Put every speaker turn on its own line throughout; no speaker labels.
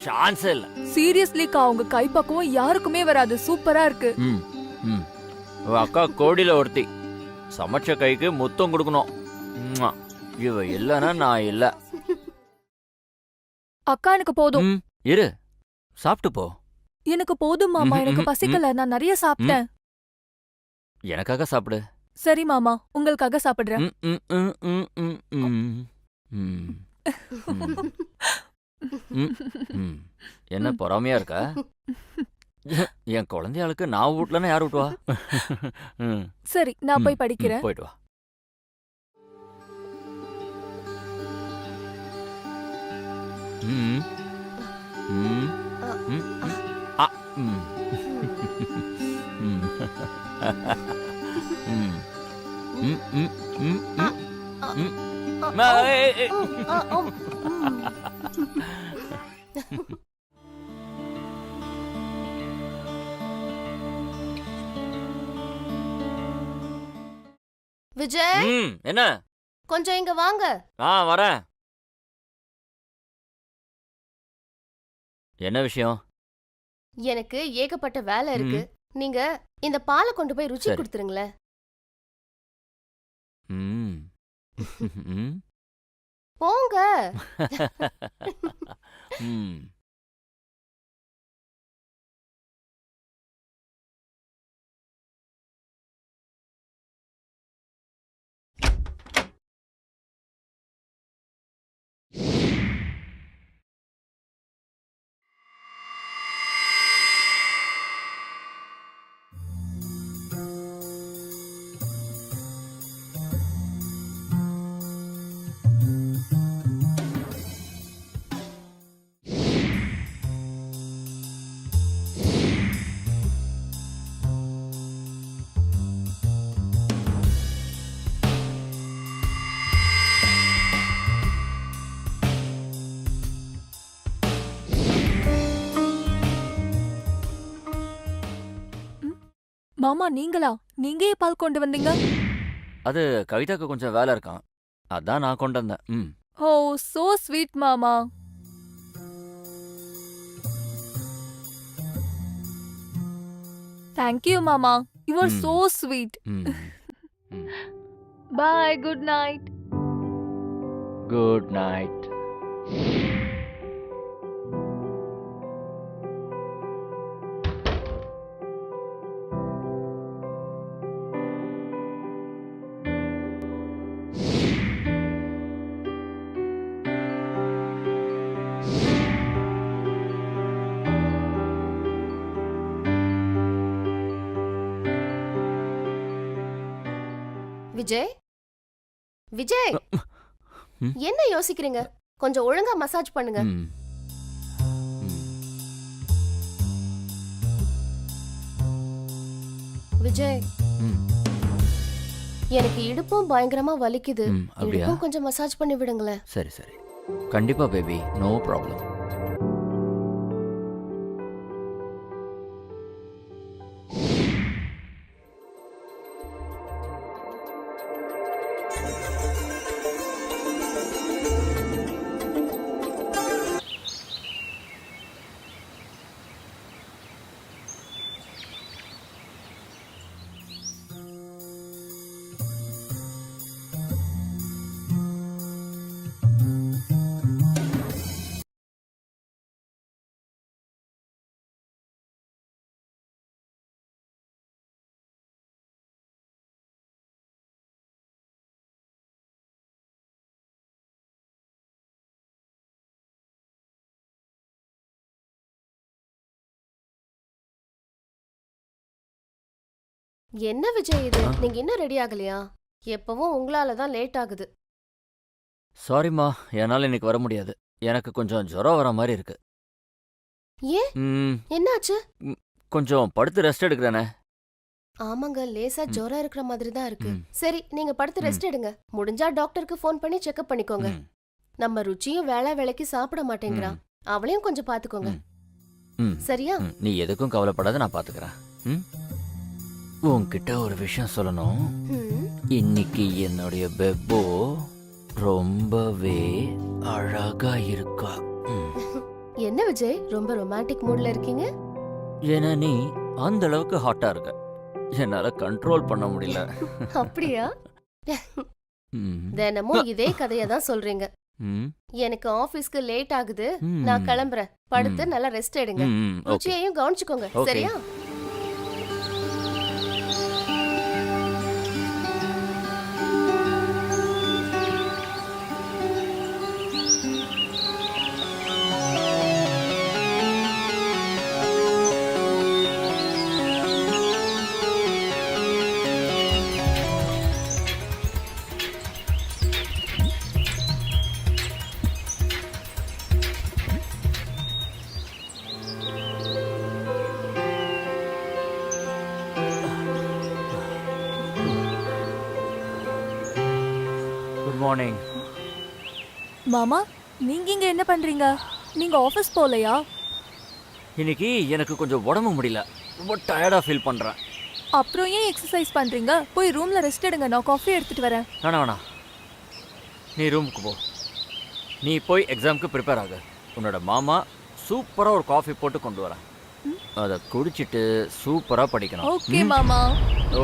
சான்ஸே இல்ல.
சீரியஸ்லிக்கா உங்க கைப்பக்குவம் யாருக்குமே வராது. சூப்பரா இருக்கு.
ம் ம் உங்க அக்கா கோடியில ஒருத்தி. சமைச்ச கைக்கு முத்தம் கொடுக்கணும். ம்ம். இவ இல்லைன்னா நான் இல்ல.
அக்கா எனக்கு போதும்.
ம், இரு சாப்பிட்டு போ.
எனக்கு போதும் மாமா. எனக்கு பசிக்கல. நான் நிறைய சாப்பிட்டேன்.
எனக்காக சாப்பிடு.
சரி மாமா, உங்களுக்காக சாப்பிடுறேன்.
ம், ம், ம், ம், ம், ம். ம், ம், ம். என்ன பொறாமையா இருக்கா? என் குழந்தையாளுக்கு நான் வீட்லன்னா யார் ஊட்டுவா? ம்,
சரி, நான்
ம்,
போய்
ம்,
படிக்கிறேன்.
போயிட்டு வா. ம், ம், ம், ம். ஆ, ம். ம். ம். ம், ம், ம், ம், ம். ஏய், ஏய்.
விஜய்,
ம், என்ன?
கொஞ்சம் இங்க வாங்க.
வரேன். என்ன விஷயம்?
எனக்கு ஏகப்பட்ட வேலை இருக்கு.
ம்,
நீங்க இந்த பாலை கொண்டு போய் ருச்சி
சரி.
கொடுத்துருங்களேன்.
ம். ம்.
போங்க.
ம்.
மாமா, நீங்களா? நீங்க ஏன் பால் கொண்டு வந்தீங்க?
அது கவிதாக்கு கொஞ்சம் வேலை இருக்கான். அதான் நான் கொண்டு வந்தேன். ம்.
ஓ, சோ ஸ்வீட் மாமா. தேங்க் யூ மாமா. You are
hmm.
So sweet.
Hmm. Hmm.
Bye, good night.
Good night.
Vijay, Vijay,
hmm.
என்ன யோசிக்கிறீங்க? கொஞ்சம் ஒழுங்கா மசாஜ் பண்ணுங்க.
ம். ம்.
விஜய்,
ம்.
எனக்கு இடுப்பும் பயங்கரமா வலிக்குது.
ம், அப்படியா?
இடுப்பும் கொஞ்சம் மசாஜ் பண்ணி விடுங்களேன்.
சரி சரி. கண்டிப்பா பேபி, நோ ப்ராப்ளம்.
என்ன விஜய் இது?
ஆ?
நீங்க இன்னும் ரெடி ஆகலையா? எப்பவும் உங்களால தான் லேட் ஆகுது.
சாரிம்மா, என்னால இன்னைக்கு வர முடியாது. எனக்கு கொஞ்சம் ஜுரம் வர மாதிரி இருக்கு.
ஏன்?
ம்,
என்னாச்சு?
கொஞ்சம் படுத்து ரெஸ்ட் எடுக்கிறேனே.
ஆமாங்க, லேசா
ம்.
ஜுரம் இருக்கிற மாதிரி தான் இருக்கு.
ம்.
சரி, நீங்க படுத்து
ம்.
ரெஸ்ட் எடுங்க. முடிஞ்சா டாக்டருக்கு ஃபோன் பண்ணி செக்அப் பண்ணிக்கோங்க.
ம்.
நம்ம ருச்சியும் வேளா வேலைக்கு சாப்பிட மாட்டேங்கிறா.
ம்.
அவளையும் கொஞ்சம் பாத்துக்கோங்க.
ம். ம்.
சரியா?
ம். நீ எதுக்கும் கவலைப்படாத, நான் பாத்துக்கிறேன். ம். உன்கிட்ட ஒரு விஷயம் சொல்லணும்.
ம்.
இன்னைக்கு என்னுடைய பெப்போ ரொம்பவே அழகா இருக்கா. ம்.
என்ன விஜய் ரொம்ப ரொமான்டிக் மூட்ல இருக்கீங்க?
ஏன்னா நீ அந்த அளவுக்கு ஹாட்டா இருக்க, என்னால கண்ட்ரோல் பண்ண முடியல.
அப்படியா?
ம்.
தினமும் இதே கதையை தான் சொல்றீங்க.
ம்.
எனக்கு ஆபீஸ்க்கு லேட் ஆகுது,
ம்.
நான் கிளம்புறேன். படுத்து
ம்.
நல்லா ரெஸ்ட் எடுங்க.
ம், ஓகே.
ருச்சியையும் கவனிச்சுக்கோங்க,
ஓகே.
சரியா?
Good morning.
மாமா, நீங்க இங்க என்ன பண்றீங்க? நீங்க ஆபீஸ் போலையா?
இன்னைக்கு எனக்கு கொஞ்சம் உடம்பு முடியல, ரொம்ப டயர்டா ஃபீல் பண்றேன்.
அப்புறம் ஏன் எக்ஸசைஸ் பண்றீங்க? போய் ரூம்ல ரெஸ்ட் எடுங்க, நான் காஃபி எடுத்துட்டு வரேன்.
வேணாம், நீ ரூமுக்கு போ. நீ போய் எக்ஸாமுக்கு ப்ரிப்பேர் ஆகு. உன்னோட மாமா சூப்பரா ஒரு காஃபி போட்டு கொண்டு வரேன். அதை குடிச்சிட்டு சூப்பரா படிக்கணும்.
ஓகே மாமா.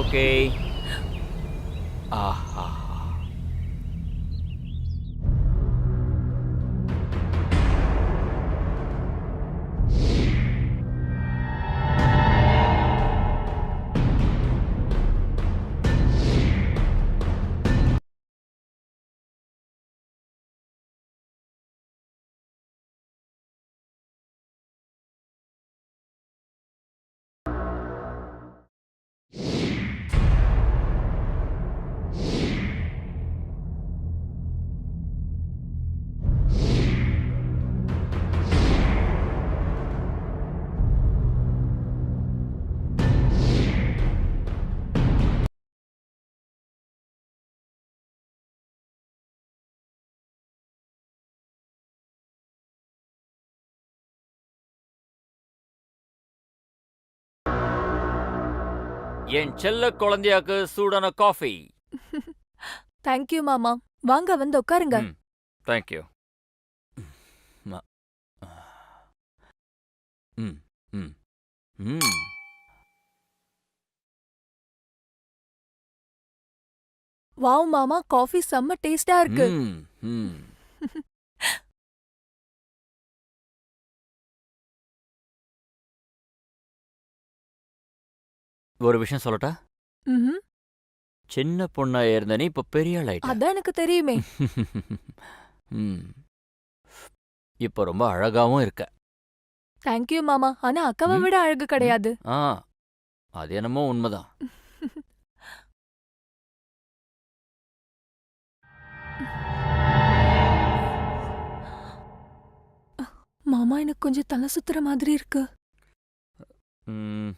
ஓகே. ஆஹா. என் செல்ல குழந்தையாக்கு சூடான காஃபி.
தேங்க்யூ மாமா. வாங்க வந்து உட்காருங்க.
தேங்க்யூ. ம் ம் ம்.
வாவ் மாமா, காஃபி செம்ம டேஸ்டா இருக்கு.
ம் ம். ஒரு விஷயம் சொல்லட்டா?
ம்ஹும்.
சின்ன பொண்ணா இருந்த நீ இப்ப பெரிய ஆள் ஆயிட்ட.
அதான் எனக்கு தெரியுமே.
ம். இப்ப ரொம்ப அழகாவும் இருக்க.
தேங்க்யூ மாமா. ஆனா அக்காவை விட அழகு கிடையாது.
ஆ, அது என்னமோ உண்மைதான்.
மாமா, எனக்கு கொஞ்சம் தலை சுத்துற மாதிரி இருக்கு.
ம்.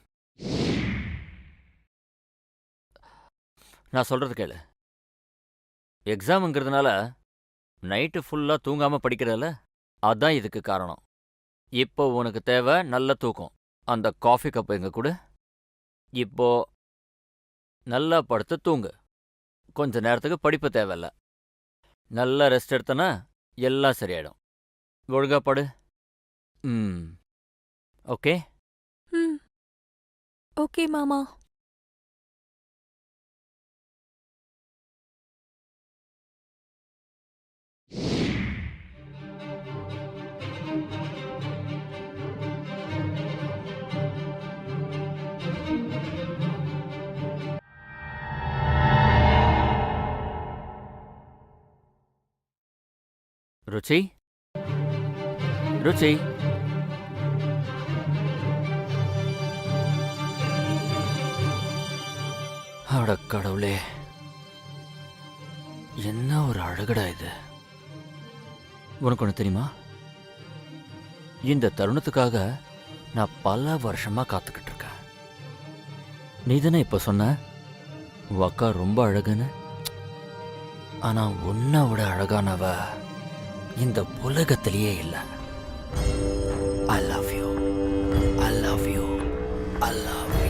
நான் சொல்றது கேளு. எக்ஸாம்ங்கிறதுனால நைட்டு ஃபுல்லா தூங்காம படிக்கிறல, அதான் இதுக்கு காரணம். இப்போ உனக்கு தேவை நல்ல தூக்கம். அந்த காஃபி கப் எங்க கொடு. இப்போ நல்லா படுத்து தூங்கு. கொஞ்ச நேரத்துக்கு படிப்பு தேவையில்ல. நல்லா ரெஸ்ட் எடுத்தனா எல்லாம் சரியாயிடும். ஒழுங்கா படு. ம். ஓகே.
ம். ஓகே மாமா.
ருச்சி, ருச்சி. அட கடவுளே, என்ன ஒரு அழகுடா இது. உனக்கு ஒன்று தெரியுமா? இந்த தருணத்துக்காக நான் பல வருஷமா காத்துக்கிட்டு இருக்கேன். நீ தானே இப்ப சொன்ன உன் அக்கா ரொம்ப அழகுன்னு. ஆனா உன்னை விட அழகானவ இந்த உலகத்திலேயே இல்லை. I love you, I love you, I love you.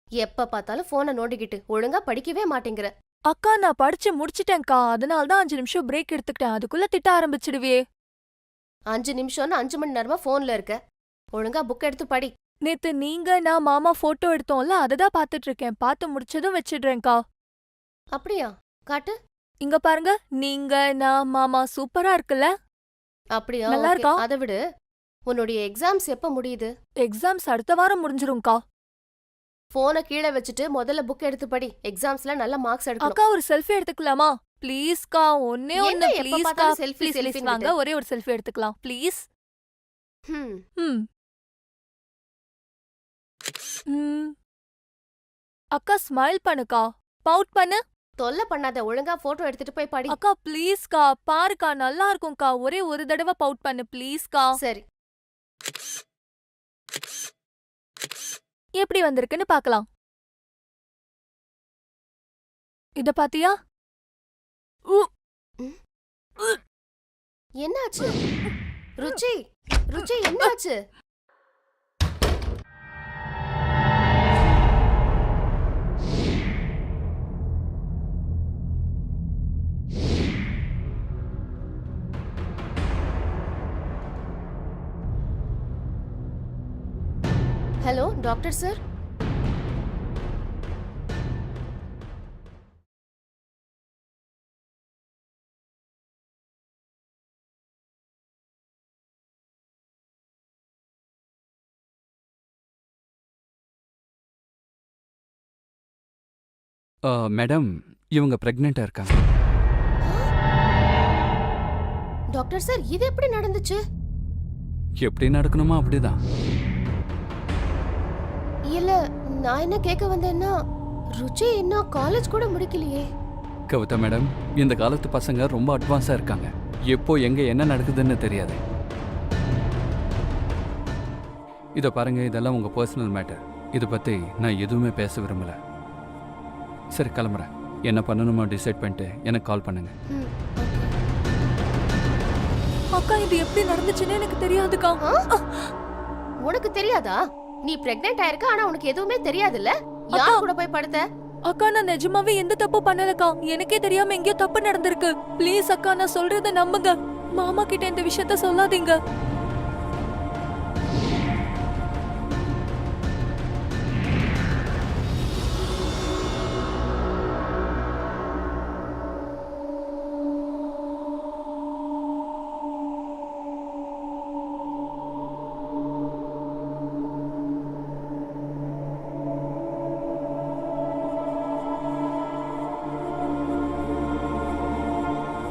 எப்ப பார்த்தாலும் போனை நோண்டிக்கிட்டு ஒழுங்கா படிக்கவே மாட்டேங்கிற.
அக்கா நான் படிச்சு முடிச்சிட்டேன்க்கா, அதனால தான் 5 நிமிஷம் பிரேக் எடுத்துக்கிட்டேன். அதுக்குள்ள திட்ட ஆரம்பிச்சிடுவியே.
5 நிமிஷம்னு 5 மணி நேரமா போன்ல இருக்க. ஒழுங்கா புக் எடுத்து படி.
நேத்து நீங்க நான் மாமா போட்டோ எடுத்தோம்ல, அததான் பாத்துட்டு இருக்கேன். பார்த்து முடிச்சதும் வச்சிடுறேன்க்கா.
அப்படியா? காட்டு.
இங்க பாருங்க, நீங்க நான் மாமா சூப்பரா இருக்குல்ல?
அப்படியா?
நல்லா
ஓகே.
இருக்கா?
அதை விடு. உன்னுடைய எக்ஸாம்ஸ் எப்ப முடியுது?
எக்ஸாம்ஸ் அடுத்த வாரம் முடிஞ்சிரும்க்கா.
போனை கீழே வச்சுட்டு முதல்ல புக் எடுத்து படி. எக்ஸாம்ஸ்ல நல்ல மார்க்ஸ் எடுக்கணும்.
அக்கா ஒரு செல்ஃபி எடுத்துக்கலாமா? ப்ளீஸ்க்கா, ஒன்னே
என்ன
ஒன்னு
எப்ப
ப்ளீஸ்க்கா.
பார்த்தாலும் selfie,
ப்ளீஸ் ப்ளீஸ்
selfie-ன்னுட்டு?
வாங்க, ஒரே ஒரு செல்ஃபி எடுத்துக்கலாம் ப்ளீஸ்.
ஹம்.
ம். ம். அக்கா ஸ்மைல் பண்ணுக்கா. பவுட் பண்ணு.
தொல்லை பண்ணாத. ஒழுங்கா போட்டோ எடுத்துட்டு போய் படி.
அக்கா ப்ளீஸ்க்கா, பாருக்கா நல்லா இருக்கும்க்கா. ஒரே ஒரு தடவை பவுட் பண்ணு ப்ளீஸ்க்கா.
சரி.
எப்படி வந்திருக்குன்னு பார்க்கலாம். இத பாத்தியா? உ.
என்னாச்சு? ருச்சி, ருச்சி என்னாச்சு? Hello doctor sir.
மேடம், இவங்க பிரெக்னெண்டா இருக்காங்க.
டாக்டர் சார், இது எப்படி நடந்துச்சு?
எப்படி நடக்கணுமோ அப்படிதான்.
இல்ல, நான் என்ன கேட்க வந்தேன்னா, ருச்சி இன்னும் காலேஜ் கூட முடிக்கலையே.
கவிதா மேடம், இந்த காலத்து பசங்க ரொம்ப அட்வான்ஸா இருக்காங்க. எப்போ எங்க என்ன நடக்குதுன்னு தெரியாது. இதை பாருங்க, இதெல்லாம் உங்க பர்சனல் மேட்டர். இதை பத்தி நான் எதுவுமே பேச விரும்பல. சரி, கிளம்புறேன். என்ன பண்ணணுமோ டிசைட் பண்ணிட்டு எனக்கு கால் பண்ணுங்க.
ம்,
அக்கா இது எப்படி நடந்துச்சுன்னு எனக்கு தெரியாதுக்கா.
ஆ? உனக்கு தெரியாதா? நீ பிரெக்னென்ட் ஆயிருக்க, ஆனா உனக்கு எதுவுமே தெரியாதுல்ல? யார்
அக்கா.
கூட போய் படுத்த?
அக்கா நான் நிஜமாவே எந்த தப்பு பண்ணலக்கா. எனக்கே தெரியாம எங்கேயோ தப்பு நடந்திருக்கு. ப்ளீஸ் அக்கா, நான் சொல்றத நம்புங்க. மாமா கிட்ட இந்த விஷயத்த சொல்லாதீங்க.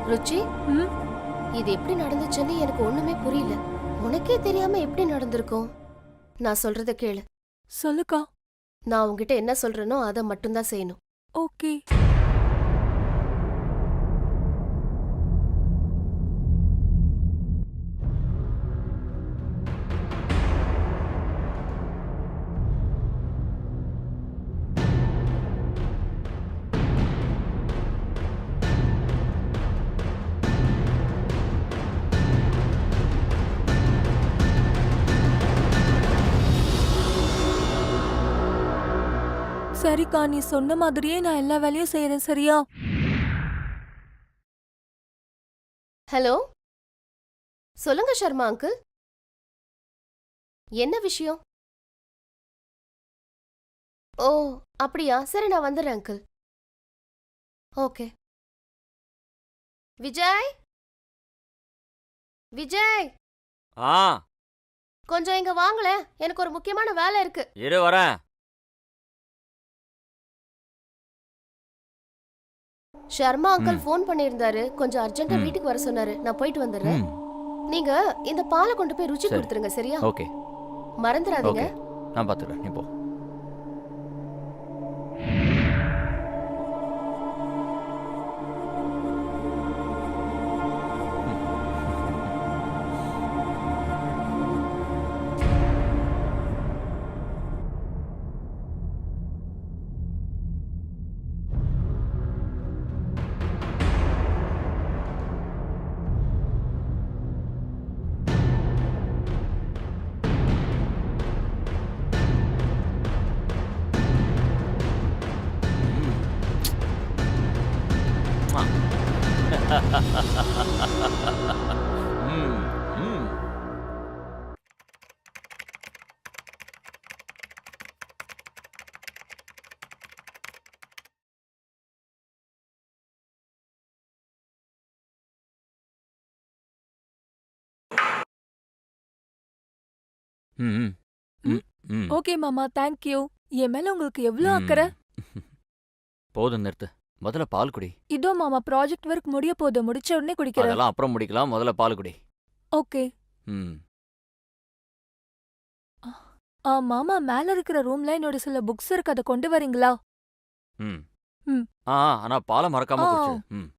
ருச்சி,
ம்?
இது எப்படி நடந்துச்சுன்னு எனக்கு ஒண்ணுமே புரியல. உனக்கே தெரியாம எப்படி நடந்திருக்கும்? நான் சொல்றத கேளு.
சொல்லுக்கா.
நான் உன்கிட்ட என்ன சொல்றேனோ அதை மட்டும்தான் செய்யணும்.
ஓகே. சரிக்கா, நீ சொன்ன மாதிரியே நான் எல்லா வேலையும் செய்யறேன், சரியா?
ஹலோ, சொல்லுங்க சர்மா அங்கிள். என்ன விஷயம்? ஓ, அப்படியா? சரி, நான் வந்துடுறேன் அங்கிள். ஓகே. விஜய், விஜய்,
ஆ,
கொஞ்சம் இங்க வாங்களேன். எனக்கு ஒரு முக்கியமான வேலை இருக்கு.
இரு வரேன்.
ஷர்மா அங்கிள்
ம்.
ஃபோன் பண்ணியிருந்தாரு. கொஞ்சம் அர்ஜென்ட்டா
ம்.
வீட்டுக்கு வர சொன்னாரு. நான் போயிட்டு வந்துடுறேன்.
ம்,
நீங்க இந்த பாலை கொண்டு போய் ருச்சி
சரி.
கொடுத்துருங்க, சரியா?
ஓகே
மறந்துடாதீங்க.
ஓகே, நான் பார்த்துக்கிறேன். நீ போ. ம் ம், ம் ம்
ஓகே மாமா, தேங்க் யூ. என் மேல உங்களுக்கு எவ்ளோ அக்கறை?
போதும் நிறுத்து. முதல்ல பால் குடி.
இதோ மாமா, ப்ராஜெக்ட் ஒர்க் முடிய போகுது. முடிச்ச உடனே குடிக்கிறேன்.
அதெல்லாம் அப்புறம் முடிக்கலாம். முதல்ல பால் குடி.
ஓகே.
ம்
மாமா, மேல இருக்கிற ரூம்ல என்னோட சில புக்ஸ் இருக்கு, அதை கொண்டு வரீங்களா?
ம்
ம்.
ஆனா பாலை மறக்காம
ஆ.
குடிச்சிடு. ம்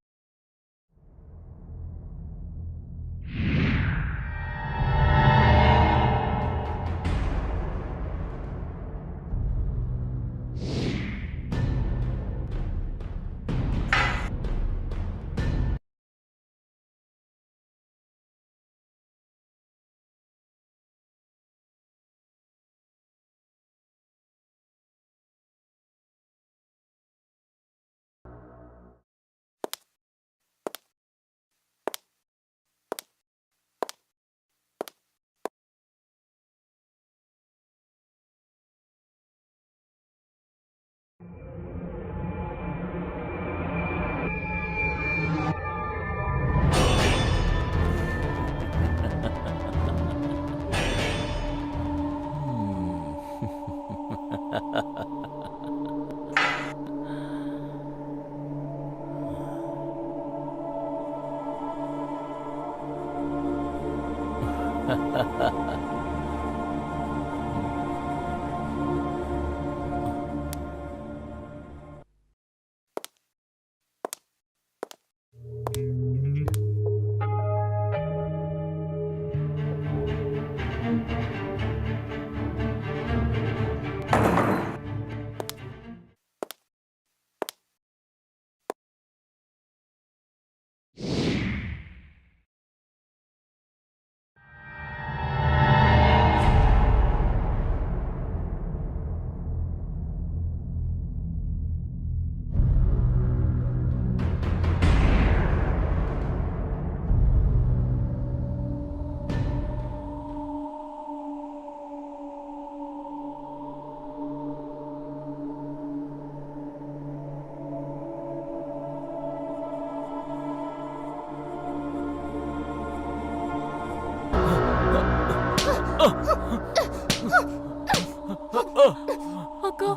அக்கா,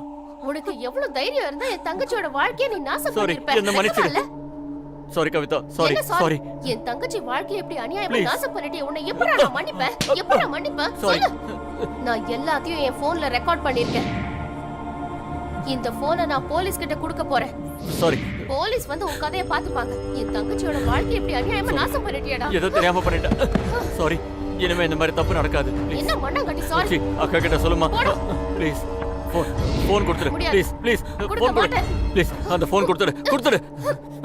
உனக்கு எவ்வளவு தைரியம் இருந்தா என் தங்கச்சியோட வாழ்க்கைய நீ நாசம்
சாரி,
பண்ணிருப்ப.
என்ன மன்னிச்சிடு. சாரி கவிதா, சாரி
என்ன sorry?
சாரி.
என் தங்கச்சி வாழ்க்கைய எப்படி அநியாயமா
Please.
நாசம் பண்ணிட்டே உன்னை எப்படா நான் மன்னிப்பேன்? எப்படா மன்னிப்பேன்?
சாரி.
சொல்லு. நான் எல்லாத்தையும் என் போன்ல ரெக்கார்ட் பண்ணிருக்கேன். இந்த போனை நான் போலீஸ் கிட்ட கொடுக்க போறேன்.
சாரி.
போலீஸ் வந்து உன் கதைய பாத்துப்பாங்க. என் தங்கச்சியோட வாழ்க்கைய எப்படி அநியாயமா நாசம் பண்ணிட்டியடா?
ஏதோ தெரியாம பண்ணிட்டேன். சாரி. இனிமே இந்த மாதிரி தப்பு நடக்காது. ப்ளீஸ்.
என்ன மண்ணாங்கட்டி சாரி?
சி, அக்கா கிட்ட சொல்லுமா.
போடா.
ப்ளீஸ். ஃபோன் கொடுத்துடு.
முடியாது.
Please please.
கொடுக்க
ஃபோன் கொடு.
மாட்டேன்.
ப்ளீஸ் அந்த ஃபோன் கொடுத்துடு. கொடுத்துடு.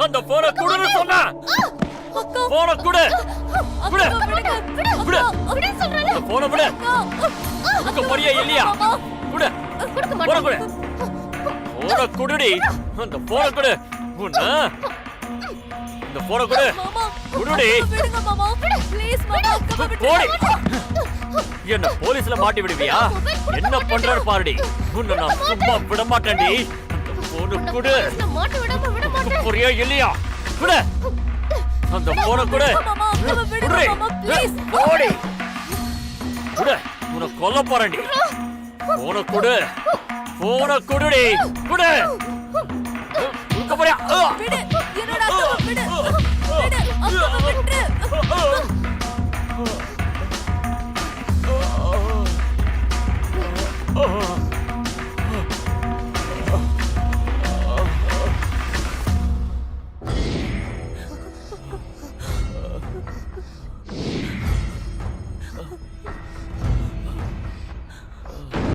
அந்த ஃபோனை கொடுன்னு சொன்னா. ஃபோனை கொடு. கொடு. கொடு.
அப்படியே சொல்றேன்.
அந்த ஃபோனை கொடு. கொடுக்க போறியா இல்லையா? கொடு.
கொடுக்க
ஃபோனை கொடு.
மாட்டேன்.
ஃபோனை கொடுடி. அந்த ஃபோனை கொடு. உன்ன இந்த ஃபோனை கொடு.
மாமா,
குடுடி.
விடுங்க மாமா, ப்ளீஸ் மாமா, அக்காவை விட்டு.
போடி. என்ன போலீஸ்ல மாட்டி விடுவியா? என்ன பண்றாரு பாருடி. உன்னை நான் சும்மா விட மாட்டேன்டி. போன குடு.
நான் மாட்ட விடாம விட மாட்டேன்.
புரியா இல்லையா? குடு. அந்த போன குடு.
மாமா, அக்காவை விடுங்க
குடு.
மாமா, ப்ளீஸ்.
போடி. குடு. உன்னை கொல்ல போறேன்டி. போன குடு. போன குடுடி. குடு. கொடுக்க போறியா?
விடு.